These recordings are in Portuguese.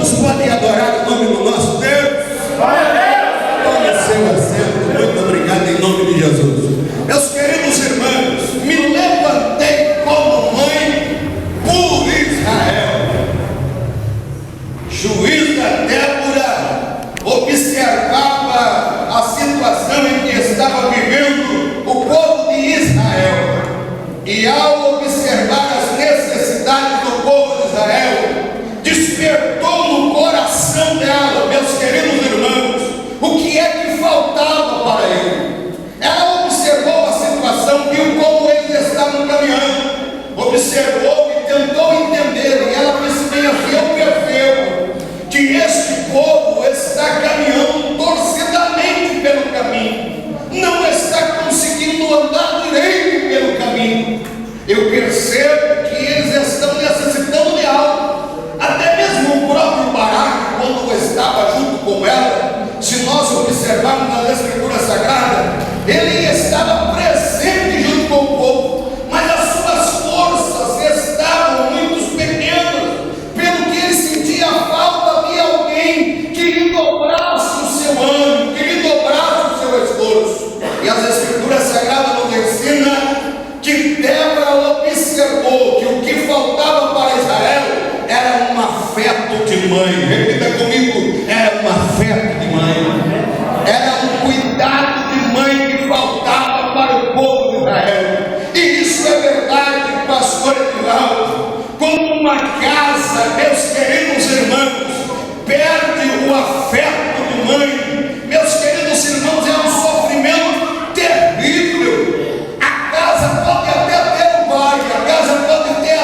Quantos podem adorar o nome do nosso Deus? Tome seu assento. Muito obrigado em nome de Jesus. Meus queridos irmãos, me levantei como mãe por Israel. Juiz da Débora observava a situação em que estava vivendo o povo de Israel. E ao observar as necessidades do povo de Israel, despertou no coração dela, meus queridos irmãos, o que é que faltava para ele. Ela observou a situação, viu como eles estavam caminhando, observou e tentou entender, e ela disse bem assim: eu percebo que este povo está caminhando torcidamente pelo caminho, não está conseguindo andar direito pelo caminho. Eu percebo que eles estão necessitando de algo. Até mesmo o próprio Baraque, quando estava junto com ela, se nós observarmos nas Escrituras Sagradas, ele estava presente junto com o povo, mas as suas forças estavam muito pequenas, pelo que ele sentia a falta de alguém que lhe dobrasse o seu ânimo, que lhe dobrasse o seu esforço. E as Escrituras Sagradas nos ensinam que Débora observou que o que faltava para Israel era um afeto de mãe. Repita comigo: era um afeto de mãe, era um cuidado de mãe que faltava para o povo de Israel. E isso é verdade, pastor Edivaldo. Como uma casa, meus queridos irmãos, perde o afeto de mãe, meus queridos irmãos, é um sofrimento terrível. A casa pode até ter o pai, a casa pode ter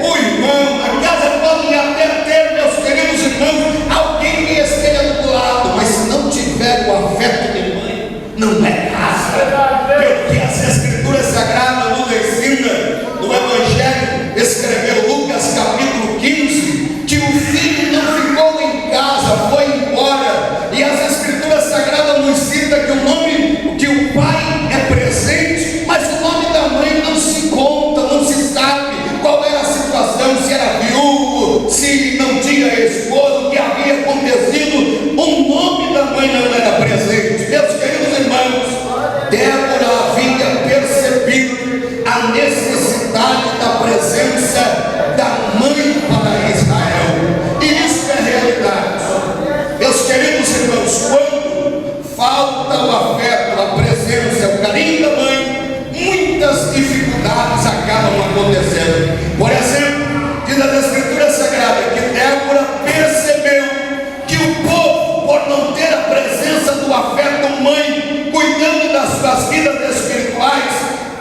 o irmão, a casa pode até ter, meus queridos irmãos, alguém que esteja do lado, mas se não tiver o afeto de mãe, não é casa. Porque as Escrituras Sagradas nos ensinam, no Evangelho, escreveu Lucas capítulo 15, que o filho não ficou em casa, foi embora. E as Escrituras Sagradas nos citam que o pai é presente, mas o nome da mãe não se conta, não se sabe qual era a situação, se era viúvo, se não tinha esposo, o que havia acontecido. O nome da mãe não era presente. Meus queridos irmãos, Débora havia percebido a necessidade da presença da mãe para Israel, e isso é realidade. Meus queridos irmãos, quando falta o afeto, a presença, o carinho da mãe, muitas dificuldades acabam acontecendo. Por exemplo, diz as Escrituras Sagradas que Débora percebeu que o povo, por não ter a presença do afeto mãe, cuidando das suas vidas espirituais,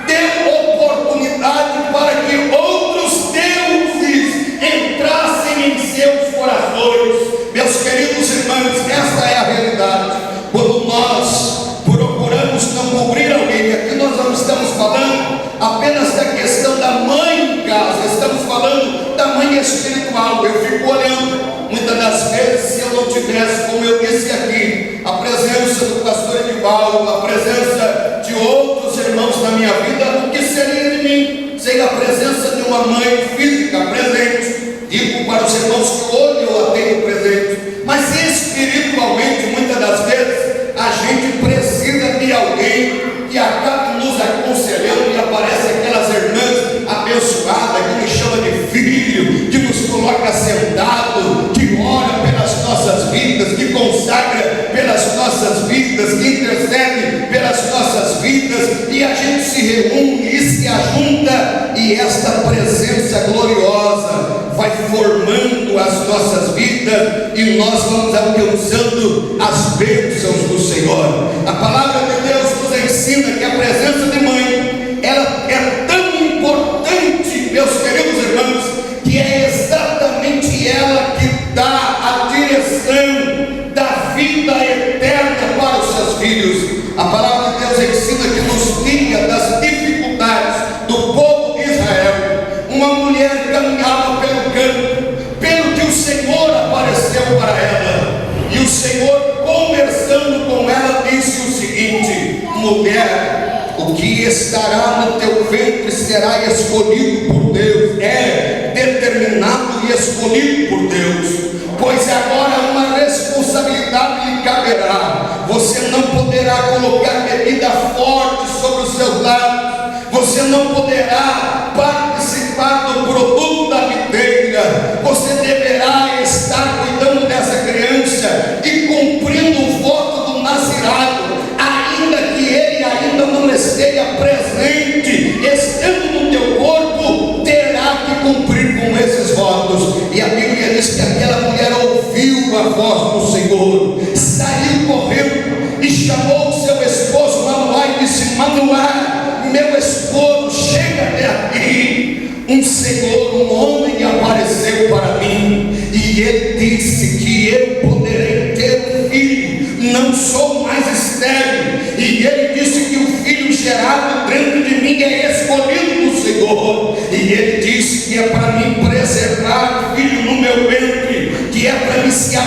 deu oportunidade para que outros deuses entrassem em seus corações. Meus queridos irmãos, esta é a realidade. Quando nós procuramos não cobrir alguém, aqui nós não estamos falando apenas da questão da mãe em casa, estamos falando da mãe espiritual. Eu fico olhando, muitas das vezes, se eu não tivesse, como eu disse aqui, a presença do pastor Edivaldo, a presença de outros irmãos na minha vida, o que seria de mim sem a presença de uma mãe física presente? Digo para os irmãos que hoje eu a tenho presente, mas espiritualmente, muitas das vezes, a gente precisa de alguém que acabe nos aconselhando, e aparece aquelas irmãs abençoadas que nos chama de filho, que nos coloca sentado, que ora pelas nossas vidas, que consagra pelas nossas vidas, que intercede pelas nossas vidas, e a gente se reúne e se ajunta, e esta presença gloriosa vai formando as nossas vidas, e nós vamos alcançando as bênçãos do Senhor. A palavra de Deus nos ensina que a presença de mãe, ela é tão importante, meus queridos irmãos, que é exatamente ela que dá a direção da vida eterna para os seus filhos. A palavra de Deus ensina que nos dias das dificuldades do povo de Israel, uma mulher caminhava pelo campo, pelo que o Senhor apareceu para ela, e o Senhor, conversando com ela, disse o seguinte: mulher, o que estará no teu teu ventre será escolhido por Deus, é determinado e escolhido por Deus. Pois agora uma responsabilidade lhe caberá. Você não poderá colocar bebida forte sobre os seus lábios. Você não poderá participar do produto da videira. Você deverá estar cuidando dessa criança e cumprindo o voto do nazirado, ainda que ele ainda não esteja presente, estando no teu corpo, terá que cumprir com esses votos. E a Bíblia diz que aquela mulher ouviu a voz do Senhor, saiu correndo e chamou o seu esposo Manoá e disse: Manoá, meu esposo, chega até aqui. Um Senhor, um homem apareceu para mim e ele disse que eu poderei ter um filho, não sou mais estéril, e ele disse que o filho gerado dentro de mim é escolhido do Senhor, e ele disse que é para mim preservar o filho no meu ventre, que é para mim se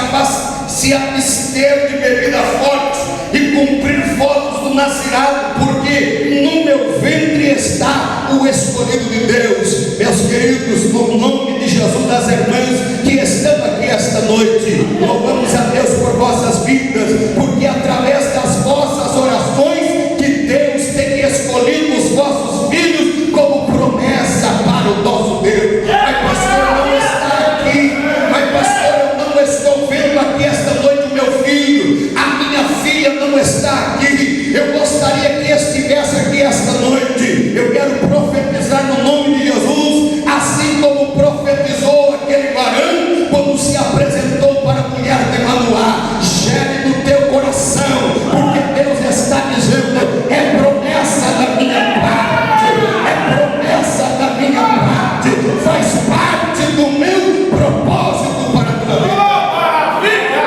abster de bebida forte e cumprir votos do nazirado, porque no meu ventre está o escolhido de Deus. Meus queridos, no nome de Jesus, das irmãs que estão aqui esta noite, louvamos a Deus por vossas vidas, porque através das vossas orações que Deus tem escolhido os vossos filhos como promessa para o nosso Deus. Mas pastor, não está aqui, mas pastor, eu não estou vendo aqui esta noite o meu filho, a minha filha não está aqui. Eu gostaria que estivesse aqui esta noite. Eu quero profetizar no nome de Jesus, assim como profetizou aquele varão quando se apresentou para a mulher de Manoá. Gere no teu coração, porque Deus está dizendo: é promessa da minha parte, é promessa da minha parte, faz parte do meu propósito para a tua vida.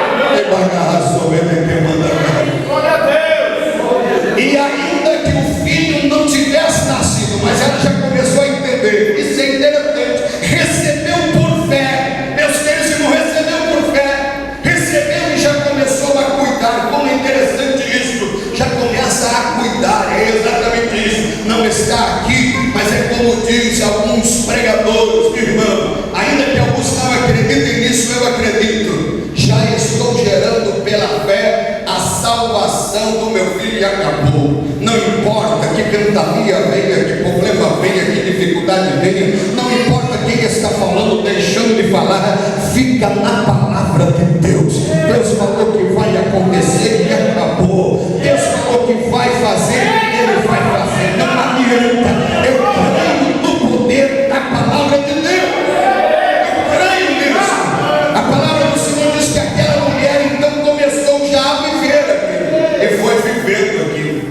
E ainda que o filho não tivesse nascido, mas ela já começou a entender. Isso é interessante. Recebeu por fé. Meus queridos irmãos, recebeu por fé. Recebeu e já começou a cuidar. Como é interessante isso. Já começa a cuidar. É exatamente isso. Não está aqui, mas é como dizem alguns pregadores, irmão. Ainda que alguns não acreditem nisso, eu acredito. Já estou gerando pela fé a salvação do meu filho e acabou. Não importa que ventania venha, que problema venha, que dificuldade venha, não importa quem está falando, deixando de falar, fica na palavra de Deus. Deus falou que vai acontecer e acabou. Deus falou que vai fazer, Ele vai fazer. Não adianta. Eu creio no poder da palavra de Deus. Eu creio nisso. A palavra do Senhor diz que aquela mulher então começou já a viver aquilo, e foi vivendo aquilo.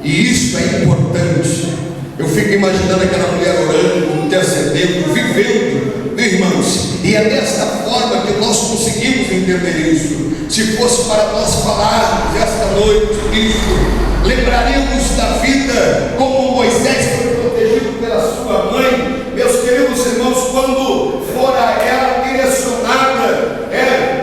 E isso é importante. Eu fico imaginando aquela mulher orando, intercedendo, vivendo, irmãos. E é desta forma que nós conseguimos entender isso. Se fosse para nós falarmos esta noite isso, lembraríamos da vida como Moisés foi protegido pela sua mãe. Meus queridos irmãos, quando fora ela direcionada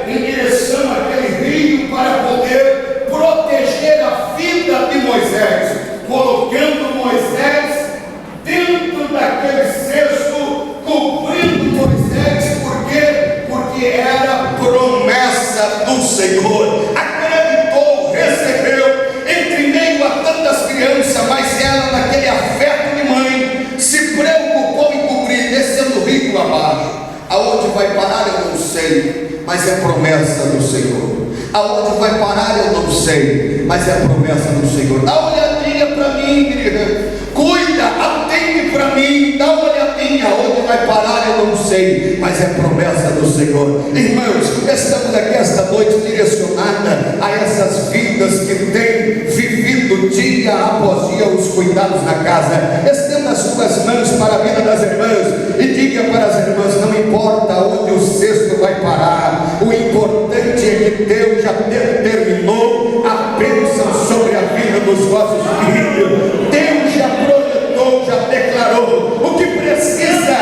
em direção àquele rio para poder proteger a vida de Moisés, colocando Moisés dentro daquele cesto, cobrindo Moisés, porque era promessa do Senhor. Acreditou, recebeu, entre meio a tantas crianças, mas ela, naquele afeto de mãe, se preocupou em cobrir, descendo o rio abaixo. Aonde vai parar eu não sei, mas é promessa do Senhor. Aonde vai parar eu não sei, mas é promessa do Senhor. Dá uma olhadinha para mim, querida. Cuida, atende para mim. Dá uma olhadinha. Aonde vai parar eu não sei, mas é promessa do Senhor. Irmãos, estamos aqui esta noite direcionada a essas vidas que têm vivido dia após dia os cuidados na casa. Estenda as suas mãos para a vida das irmãs e diga para as irmãs: não importa onde o cesto vai parar, o importante é que Deus já determinou a bênção sobre a vida dos vossos filhos. Deus já projetou, já declarou. O que precisa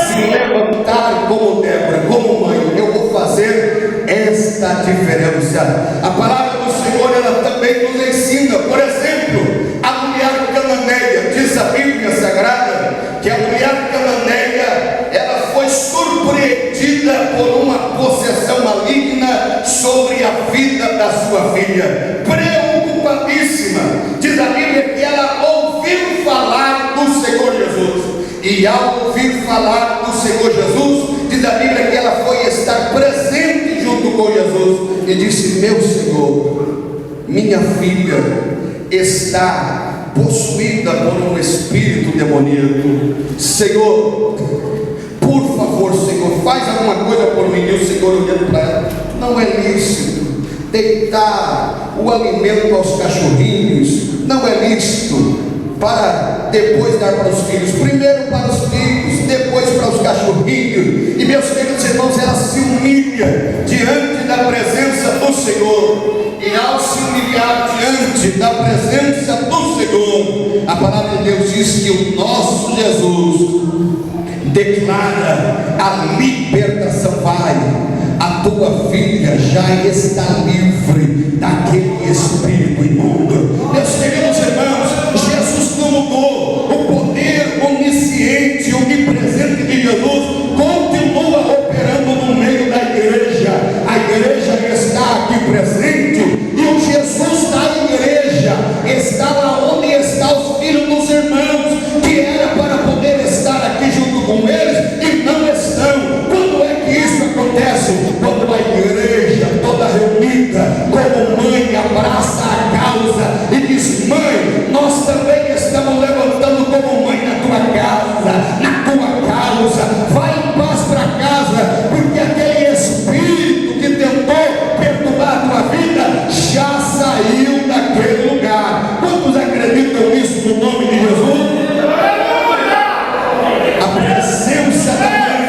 se levantar como Débora, como mãe. Eu vou fazer esta diferença. A palavra do Senhor, ela também nos ensina. Por exemplo, a mulher cananeia, diz a Bíblia Sagrada, E ao ouvir falar do Senhor Jesus, diz a Bíblia que ela foi estar presente junto com Jesus e disse: meu Senhor, minha filha está possuída por um espírito demoníaco. Senhor, por favor, Senhor, faz alguma coisa por mim. E o Senhor olhando para ela: não é lícito deitar o alimento aos cachorrinhos, não é lícito, para depois dar para os filhos, primeiro para os filhos, depois para os cachorrinhos. E meus queridos irmãos, ela se humilha diante da presença do Senhor, e ao se humilhar diante da presença do Senhor, a palavra de Deus diz que o nosso Jesus declara a libertação. Vai, a tua filha já está livre daquele espírito imundo. Meus queridos irmãos, Jesus não mudou. O poder onisciente, onipresente de Jesus continua operando no meio da igreja. A igreja está aqui presente, e o Jesus da igreja está lá onde estão os filhos dos irmãos, que era para poder estar aqui junto com eles, e não estão. Quando é que isso acontece? Quando a igreja toda reunida como mãe abraça a causa e diz: mãe, nós também estamos levantando como mãe na tua casa, na tua causa. Vai em paz para casa, porque aquele espírito que tentou perturbar a tua vida já saiu daquele lugar. Quantos acreditam nisso no nome de Jesus? A presença da mãe,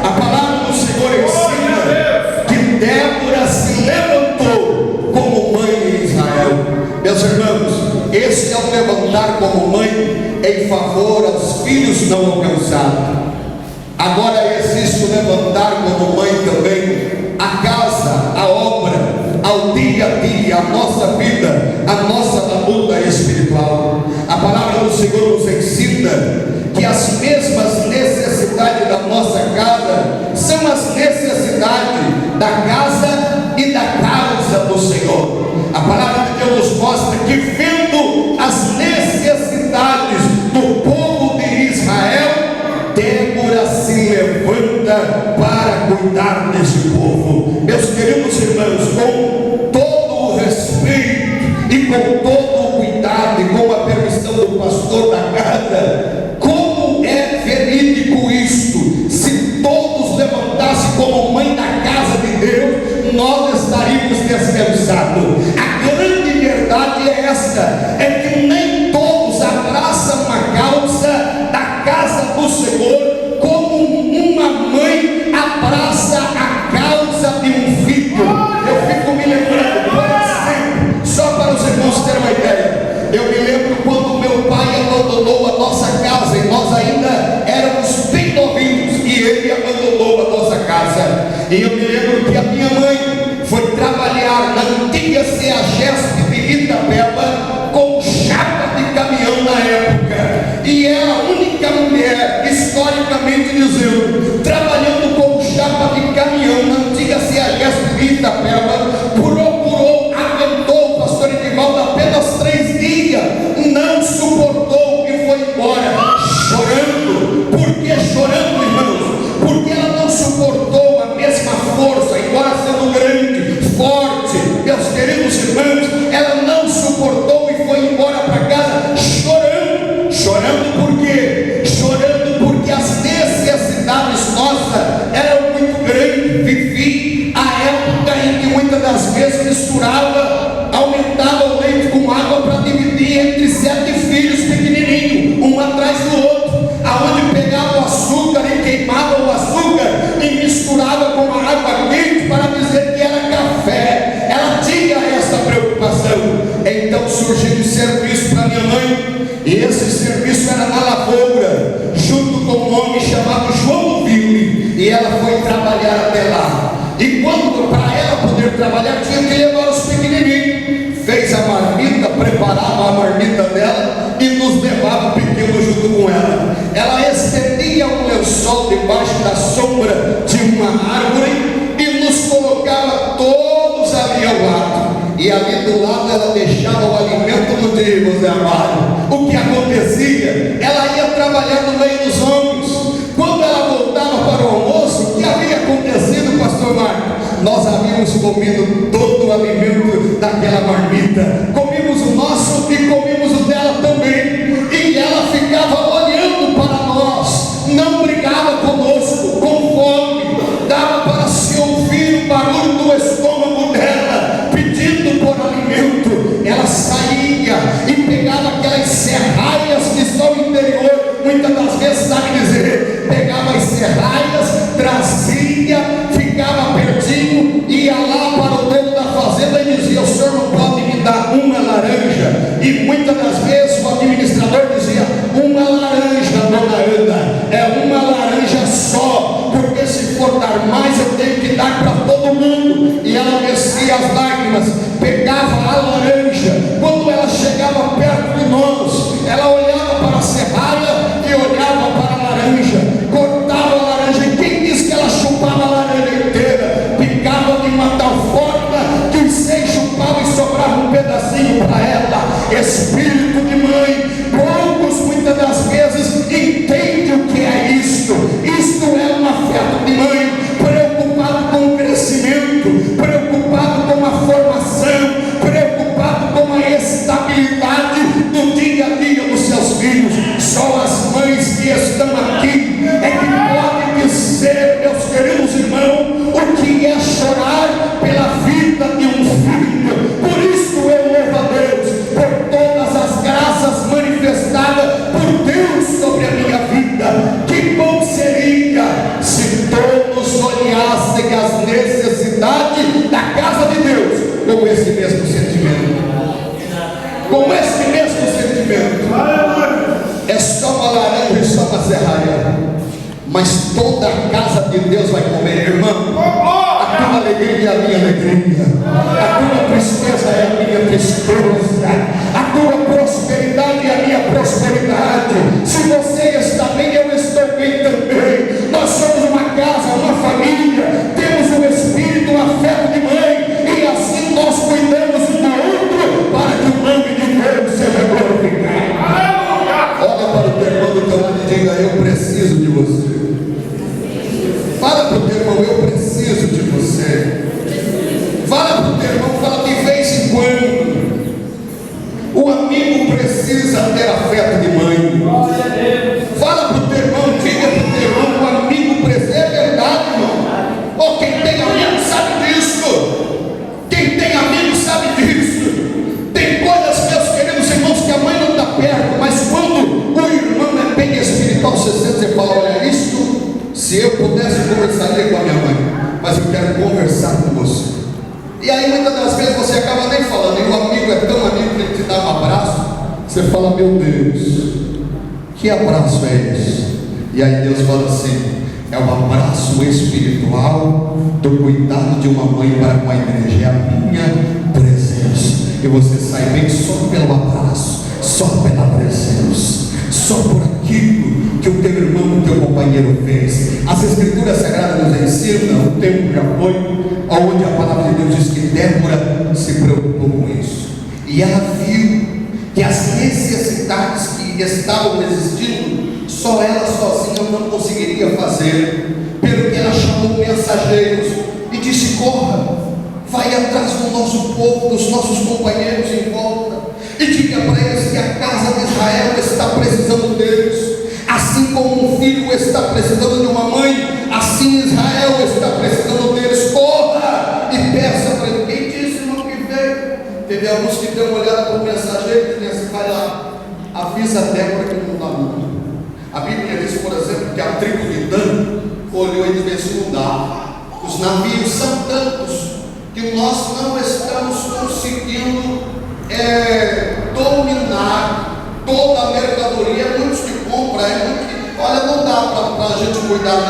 a palavra do Senhor ensina que Débora se levantou como mãe em Israel. Meus irmãos, esse é o levantar como mãe em favor aos filhos não alcançados. Agora existe o levantar como mãe também, a casa, a obra, ao dia a dia, a nossa vida, a nossa luta espiritual. A palavra do Senhor nos ensina que as mesmas necessidades da nossa casa são as necessidades da casa e da causa do Senhor. A palavra de Deus nos mostra que, vendo as necessidades do povo de Israel, Débora se levanta para cuidar desse povo. Meus queridos irmãos, com todo o respeito e com todo o cuidado e com a permissão do pastor da casa, como é verídico isto? Se todos levantassem como mãe da casa de Deus, nós estaríamos descansados. A grande verdade é esta: é que nem todos abraçam a causa da casa do Senhor como uma mãe abraça a causa de um filho. Eu fico me lembrando, por exemplo, só para os irmãos terem uma ideia, eu me lembro quando meu pai abandonou a nossa casa, e nós ainda éramos bem novinhos, e ele abandonou a nossa casa. E eu me lembro que a minha mãe foi trabalhar na antiga CEAGESP de Itapeba com chapa de caminhão na época, e era a única mulher, historicamente dizendo, trabalhando com chapa de caminhão na antiga CEAGESP de Itapeba. Procurou, aguentou o pastor Edivaldo apenas 3 dias, não suportou e foi embora chorando. Por que chorando, irmãos? Porque ela não suportou a mesma força, embora sendo grande, forte. Meus queridos irmãos, ela não suportou e foi embora para casa chorando. Chorando por quê? Chorando porque as necessidades nossas eram muito grandes. Vivi a época em que muitas das vezes misturava, aumentava o leite com água para dividir entre 7 filhos pequenininhos, um atrás do outro, aonde pegava o açúcar e queimava o açúcar e misturava com a água quente para dizer que era café. Ela tinha essa preocupação. Então surgiu um serviço para minha mãe, e esse serviço era na lavoura, junto com um homem chamado João Ville, e ela foi trabalhar até lá. E quando, para ela poder trabalhar, tinha que levar os pequenininhos. Fez a marmita, preparava a marmita dela e nos levava o pequeno junto com ela. Ela estendia um lençol debaixo da sombra de uma árvore e nos colocava todos ali ao lado. E ali do lado ela deixava o alimento no dia, meus amados. O que acontecia? Ela ia trabalhar no meio dos homens. saímos comendo todo o alimento daquela marmita. Comemos o nosso e comemos o dela também. E ela ficava olhando para nós, não brigava conosco, com fome. Dava para se ouvir o barulho do estômago dela, pedindo por alimento. Ela saía e pegava aquelas serralhas que estão no interior, muitas das vezes sabe dizer, pegava as serralhas, trazia, ficava pertinho, ia lá para o dono da fazenda e dizia: o senhor não pode me dar uma laranja? E muitas das vezes o administrador dizia: uma laranja, dona Ana, é uma laranja só, porque se for dar mais eu tenho que dar para todo mundo. E ela descia as lágrimas, pegava a laranja. Quando ela chegava perto de nós, ela olhava para a serralha e olhava para a laranja, cortava a laranja. E quem disse que ela chupava a laranja inteira? Picava de uma tal forma que os 6 chupavam e sobrava um pedacinho para ela. Espírito de mãe, poucos muitas das vezes entendem o que é isto. Isto é um afeto de mãe, preocupado com o crescimento, preocupado com a formação, preocupado com a estabilidade do dia a dia dos seus filhos. Só as mães que estão aqui é que podem dizer, meus queridos irmãos, o que é chorar pela vida de um filho. Por isso eu louvo a Deus por todas as graças manifestadas por Deus sobre a minha vida. Que bom seria se todos olhassem as necessidades da casa de Deus com esse mesmo sentimento. Com esse mesmo sentimento. É só uma laranja e só uma serralha, mas toda a casa de Deus vai comer, irmão. A tua alegria é a minha alegria, a tua tristeza é a minha tristeza, a tua prosperidade é a minha prosperidade. Se você está bem, eu estou bem também. Nós somos uma casa, uma família, temos um espírito, um afeto de mãe, e assim nós cuidamos um do outro para que o nome de Deus seja glorificado. Olha para o teu irmão do teu lado e diga: eu preciso de você. Fala para o teu irmão: eu preciso de você. Fala para o teu irmão, fala de vez em quando. O amigo precisa ter afeto de mãe. Fala para o teu irmão, diga para o teu irmão: o amigo precisa. É verdade, irmão. Oh, quem tem amigo sabe disso. Quem tem amigo sabe disso. Tem coisas, meus queridos irmãos, que a mãe não está perto, mas quando o irmão é bem espiritual, você fala: olha, isso, se eu pudesse, conversaria com a minha mãe, mas eu quero conversar com você. E aí muitas das vezes você acaba nem falando, e o amigo é tão amigo que ele te dá um abraço, você fala: meu Deus, que abraço é esse? E aí Deus fala assim: é o abraço espiritual do cuidado de uma mãe para com a igreja, é a minha presença. E você sai bem só pelo abraço, só pela presença, só por aquilo que o teu irmão, o teu companheiro fez. As Escrituras Sagradas nos ensinam, o tempo já foi, onde a palavra de Deus diz que Débora se preocupou com isso, e ela viu que as necessidades que estavam existindo, só ela sozinha não conseguiria fazer, pelo que ela chamou mensageiros e disse: corra, vai atrás do nosso povo, dos nossos companheiros em volta, e diga para eles que a casa de Israel está precisando deles. Assim como um filho está precisando de uma mãe, assim Israel está precisando deles. Corra e peça para ele. Quem disse, irmão, que veio? Teve alguns que deu uma olhada para o mensageiro e disse assim: vai lá, avisa a Débora que não está muito. A Bíblia diz, por exemplo, que a tribo de Dan olhou e disse: não dá. Os navios são tantos que nós não estamos conseguindo dominar toda a mercadoria. Muitos que compram, olha, não dá para a gente cuidar.